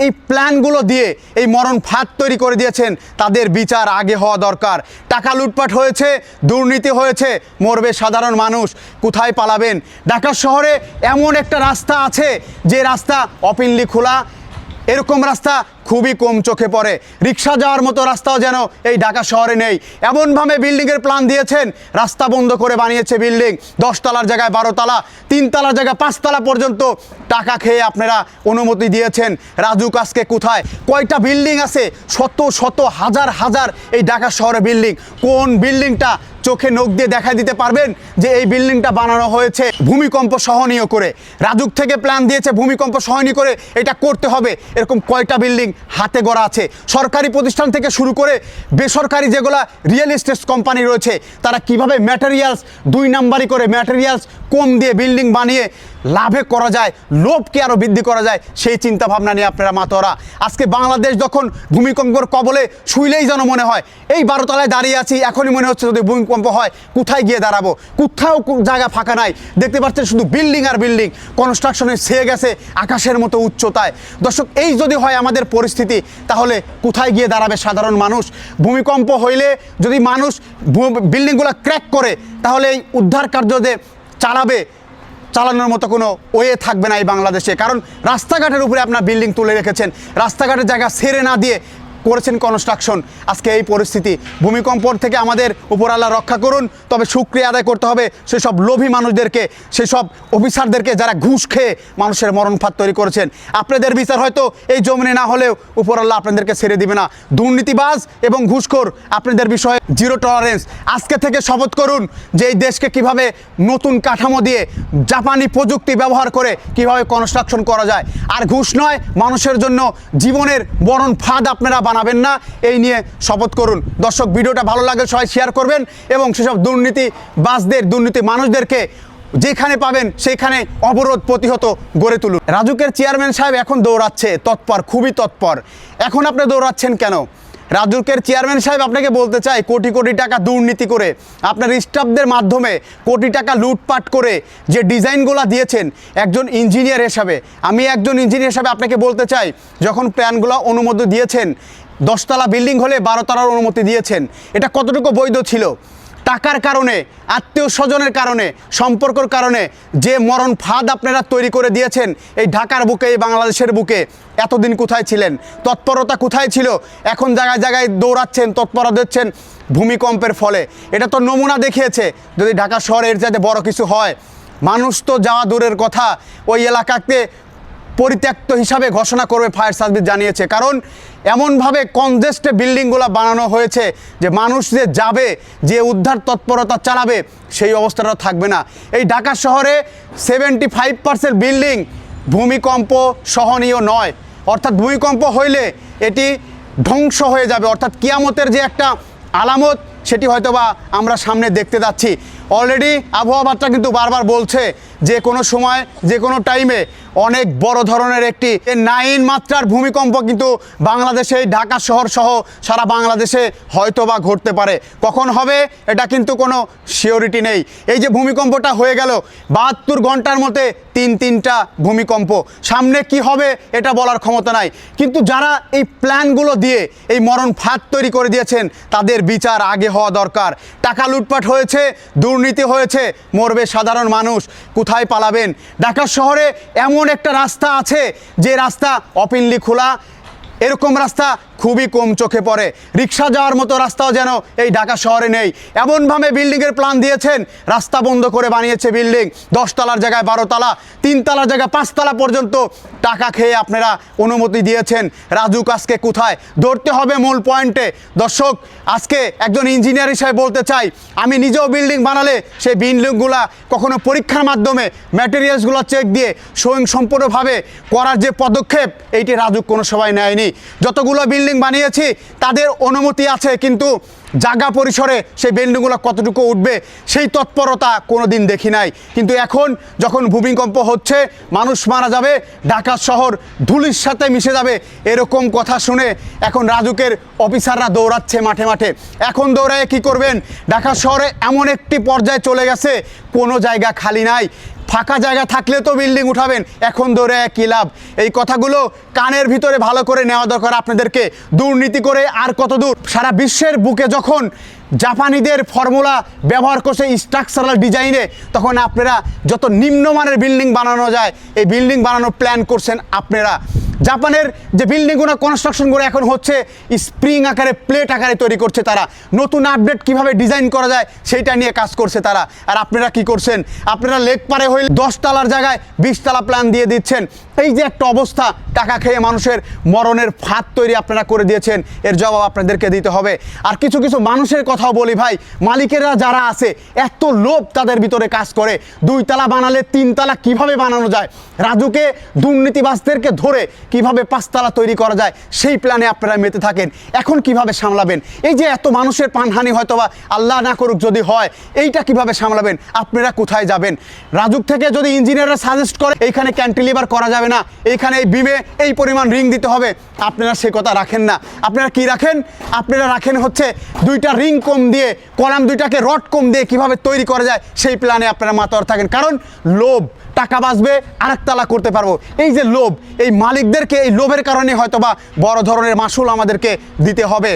এই প্ল্যানগুলো দিয়ে এই মরণ ফাঁদ তৈরি করে দিয়েছেন তাদের বিচার আগে হওয়া দরকার। টাকা লুটপাট হয়েছে, দুর্নীতি হয়েছে, মরবে সাধারণ মানুষ, কোথায় পালাবেন? ঢাকা শহরে এমন একটা রাস্তা আছে যে রাস্তা ওপেনলি খোলা, এরকম রাস্তা খুবই কম চোখে পড়ে। রিক্সা যাওয়ার মতো রাস্তাও যেন এই ঢাকা শহরে নেই। এমনভাবে বিল্ডিংয়ের প্ল্যান দিয়েছেন, রাস্তা বন্ধ করে বানিয়েছে বিল্ডিং, 10 তলার জায়গায় 12 তলা, 3 তলার জায়গায় 5 তলা পর্যন্ত টাকা খেয়ে আপনারা অনুমতি দিয়েছেন। রাজুক আজকে কোথায়? কয়টা বিল্ডিং আছে? শত শত হাজার হাজার এই ঢাকা শহরে বিল্ডিং। কোন বিল্ডিংটা চোখে নখ দিয়ে দেখা দিতে পারবেন যে এই বিল্ডিংটা বানানো হয়েছে ভূমিকম্প সহনীয় করে? রাজুক থেকে প্ল্যান দিয়েছে ভূমিকম্প সহনীয় করে এটা করতে হবে। এরকম কয়টা বিল্ডিং হাতে গড়া আছে? সরকারি প্রতিষ্ঠান থেকে শুরু করে বেসরকারি যেগুলা রিয়েল এস্টেট কোম্পানি রয়েছে, তারা কিভাবে ম্যাটেরিয়ালস 2 নাম্বারি করে ম্যাটেরিয়ালস কম দিয়ে বিল্ডিং বানিয়ে লাভে করা যায়, লোভকে আরও বৃদ্ধি করা যায়, সেই চিন্তা ভাবনা নিয়ে আপনারা মাতোয়ারা। আজকে বাংলাদেশ যখন ভূমিকম্পর কবলে শুইলেই যেন মনে হয় এই 12 তলায় দাঁড়িয়ে আছি, এখনই মনে হচ্ছে যদি ভূমিকম্প হয় কোথায় গিয়ে দাঁড়াবো? কোথাও জায়গা ফাঁকা নাই, দেখতে পাচ্ছেন শুধু বিল্ডিং আর বিল্ডিং, কনস্ট্রাকশনে ছেয়ে গেছে আকাশের মতো উচ্চতায়। দর্শক, এই যদি হয় আমাদের পরিস্থিতি, তাহলে কোথায় গিয়ে দাঁড়াবে সাধারণ মানুষ? ভূমিকম্প হইলে যদি মানুষ বিল্ডিংগুলো ক্র্যাক করে, তাহলে এই উদ্ধার কার্য যে চালানোর মতো কোনো ওয়ে থাকবে না এই বাংলাদেশে। কারণ রাস্তাঘাটের উপরে আপনার বিল্ডিং তুলে রেখেছেন, রাস্তাঘাটের জায়গা ছেড়ে না দিয়ে করেছেন কনস্ট্রাকশন। আজকে এই পরিস্থিতি। ভূমিকম্পর থেকে আমাদের উপর আল্লাহ রক্ষা করুন। তবে শুকরিয়া আদায় করতে হবে সেসব লোভী মানুষদেরকে, সেসব অফিসারদেরকে যারা ঘুষ খেয়ে মানুষের মরণ ফাঁদ তৈরি করেছেন। আপনাদের বিচার হয়তো এই জমিনে না হলেও উপর আল্লাহ আপনাদেরকে ছেড়ে দিবে না। দুর্নীতিবাজ এবং ঘুষখোর, আপনাদের বিষয়ে জিরো টলারেন্স। আজকে থেকে শপথ করুন যে এই দেশকে কিভাবে নতুন কাঠামো দিয়ে জাপানি প্রযুক্তি ব্যবহার করে কিভাবে কনস্ট্রাকশন করা যায়। আর ঘুষ নয়, মানুষের জন্য জীবনের মরণ ফাঁদ আপনারা বানাবেন না, এই নিয়ে শপথ করুন। দর্শক, ভিডিওটা ভালো লাগলে সবাই শেয়ার করবেন এবং সেসব দুর্নীতিবাজদের, দুর্নীতি মানুষদেরকে যেখানে পাবেন সেখানে অবরোধ প্রতিহত গড়ে তুলুন। রাজুকের চেয়ারম্যান সাহেব এখন দৌড়াচ্ছে, তৎপর, খুবই তৎপর। এখন আপনি দৌড়াচ্ছেন কেন? রাজুকের চেয়ারম্যান সাহেব আপনাকে বলতে চাই, কোটি কোটি টাকা দুর্নীতি করে আপনার স্টাফদের মাধ্যমে কোটি টাকা লুটপাট করে যে ডিজাইনগুলো দিয়েছেন, একজন ইঞ্জিনিয়ার হিসাবে, আমি একজন ইঞ্জিনিয়ার হিসাবে আপনাকে বলতে চাই, যখন প্ল্যানগুলো অনুমোদন দিয়েছেন, 10 তলা বিল্ডিং হলে 12 তলার অনুমতি দিয়েছেন, এটা কতটুকু বৈধ ছিল? টাকার কারণে, আত্মীয় স্বজনের কারণে, সম্পর্কের কারণে যে মরণ ফাঁদ আপনারা তৈরি করে দিয়েছেন এই ঢাকার বুকে, এই বাংলাদেশের বুকে, এতদিন কোথায় ছিলেন? তৎপরতা কোথায় ছিল? এখন জায়গায় জায়গায় দৌড়াচ্ছেন, তৎপরতা দিচ্ছেন ভূমিকম্পের ফলে। এটা তো নমুনা দেখিয়েছে। যদি ঢাকা শহরের যাতে বড় কিছু হয়, মানুষ তো যাওয়া দূরের কথা, ওই এলাকাকে পরিত্যক্ত হিসাবে ঘোষণা করবে ফায়ার সার্ভিস জানিয়েছে। কারণ এমনভাবে কনজেস্টে বিল্ডিংগুলো বানানো হয়েছে যে মানুষ যে যাবে, যে উদ্ধার তৎপরতা চালাবে, সেই অবস্থাটা থাকবে না। এই ঢাকা শহরে 75% বিল্ডিং ভূমিকম্প সহনীয় নয়, অর্থাৎ ভূমিকম্প হইলে এটি ধ্বংস হয়ে যাবে, অর্থাৎ কিয়ামতের যে একটা আলামত, সেটি হয়তোবা আমরা সামনে দেখতে যাচ্ছি। অলরেডি আবহাওয়া বার্তা কিন্তু বারবার বলছে যে কোনো সময়, যে কোনো টাইমে অনেক বড় ধরনের একটি 9 মাত্রার ভূমিকম্প কিন্তু বাংলাদেশে, ঢাকা শহর সহ সারা বাংলাদেশে হয়তোবা ঘটতে পারে। কখন হবে এটা কিন্তু কোনো সিওরিটি নেই। এই যে ভূমিকম্পটা হয়ে গেল, 72 ঘন্টার মধ্যে 3টা ভূমিকম্প, সামনে কি হবে এটা বলার ক্ষমতা নাই। কিন্তু যারা এই প্ল্যানগুলো দিয়ে এই মরণ ফাঁদ তৈরি করে দিয়েছেন তাদের বিচার আগে হওয়া দরকার। টাকা লুটপাট হয়েছে, দুর্নীতি হয়েছে, মরবে সাধারণ মানুষ, কোথায় পালাবেন? ঢাকা শহরে এমন একটা রাস্তা আছে যে রাস্তা ওপেনলি খোলা, এরকম রাস্তা খুবই কম চোখে পড়ে। রিক্সা যাওয়ার মতো রাস্তাও যেন এই ঢাকা শহরে নেই। এমনভাবে বিল্ডিংয়ের প্ল্যান দিয়েছেন, রাস্তা বন্ধ করে বানিয়েছে বিল্ডিং, 10 তলার জায়গায় 12 তলা, 3 তলার জায়গায় 5 তলা পর্যন্ত টাকা খেয়ে আপনারা অনুমতি দিয়েছেন। রাজুক আজকে কোথায়? ধরতে হবে মূল পয়েন্টে। দর্শক, আজকে একজন ইঞ্জিনিয়ার হিসেবে বলতে চাই, আমি নিজেও বিল্ডিং বানালে সেই বিল্ডিংগুলা কখনো পরীক্ষার মাধ্যমে ম্যাটেরিয়ালসগুলো চেক দিয়ে স্বয়ংসম্পূর্ণভাবে করার যে পদক্ষেপ, এইটি রাজুক কোনো সময় নেয়নি। যতগুলো বিল্ডিং বানিয়েছি তাদের অনুমতি আছে, কিন্তু জায়গা পরিসরে সেই বিল্ডিংগুলো কতটুকু উঠবে সেই তৎপরতা কোনো দিন দেখি নাই। কিন্তু এখন যখন ভূমিকম্প হচ্ছে, মানুষ মারা যাবে, ঢাকা শহর ধুলির সাথে মিশে যাবে, এরকম কথা শুনে এখন রাজুকের অফিসাররা দৌড়াচ্ছে মাঠে মাঠে। এখন দৌড়ায় কি করবেন? ঢাকা শহরে এমন একটি পর্যায়ে চলে গেছে, কোনো জায়গা খালি নাই। ফাঁকা জায়গা থাকলে তো বিল্ডিং উঠাবেন, এখন ধরে কি লাভ? এই কথাগুলো কানের ভিতরে ভালো করে নেওয়া দরকার আপনাদেরকে। দুর্নীতি করে আর কত দূর? সারা বিশ্বের বুকে যখন জাপানিদের ফর্মুলা ব্যবহার করছে স্ট্রাকচারাল ডিজাইনে, তখন আপনারা যত নিম্নমানের বিল্ডিং বানানো যায় এই বিল্ডিং বানানোর প্ল্যান করছেন আপনারা। জাপানের যে বিল্ডিংগুলো কনস্ট্রাকশনগুলো এখন হচ্ছে স্প্রিং আকারে, প্লেট আকারে তৈরি করছে তারা। নতুন আপডেট কিভাবে ডিজাইন করা যায় সেইটা নিয়ে কাজ করছে তারা। আর আপনারা কি করছেন? আপনারা লেক পারে হইলে 10 তলার জায়গায় 20 তলা প্ল্যান দিয়ে দিচ্ছেন। এই যে একটা অবস্থা, টাকা খেয়ে মানুষের মরণের ফাঁদ তৈরি আপনারা করে দিয়েছেন, এর জবাব আপনাদেরকে দিতে হবে। আর কিছু কিছু মানুষের কথাও বলি ভাই, মালিকেরা যারা আছে এত লোভ তাদের ভিতরে কাজ করে। 2 তলা বানালে 3 তলা কিভাবে বানানো যায়, রাজুকে দুর্নীতিবাজদেরকে ধরে কিভাবে 5 তলা তৈরি করা যায় সেই প্ল্যানে আপনারা মেতে থাকেন। এখন কিভাবে সামলাবেন? এই যে এত মানুষের প্রাণহানি হয়তোবা আল্লাহ না করুক যদি হয়, এইটা কিভাবে সামলাবেন? আপনারা কোথায় যাবেন? রাজুক থেকে যদি ইঞ্জিনিয়াররা সাজেস্ট করে এইখানে ক্যান্টিলিভার করা যাবে না, এইখানে এই বিমে এই পরিমাণ রিং দিতে হবে, আপনারা সে কথা রাখেন না। আপনারা কি রাখেন? আপনারা রাখেন হচ্ছে 2টা রিং কম দিয়ে, কলাম 2টাকে রড কম দিয়ে কিভাবে তৈরি করা যায় সেই প্ল্যানে আপনারা মাতোয়ার থাকেন। কারণ লোভ, টাকা বাঁচবে আরেকতলা করতে পারবো, এই যে লোভ, এই মালিকদেরকে এই লোভের কারণে হয়তোবা বড় ধরনের মাসুল আমাদেরকে দিতে হবে।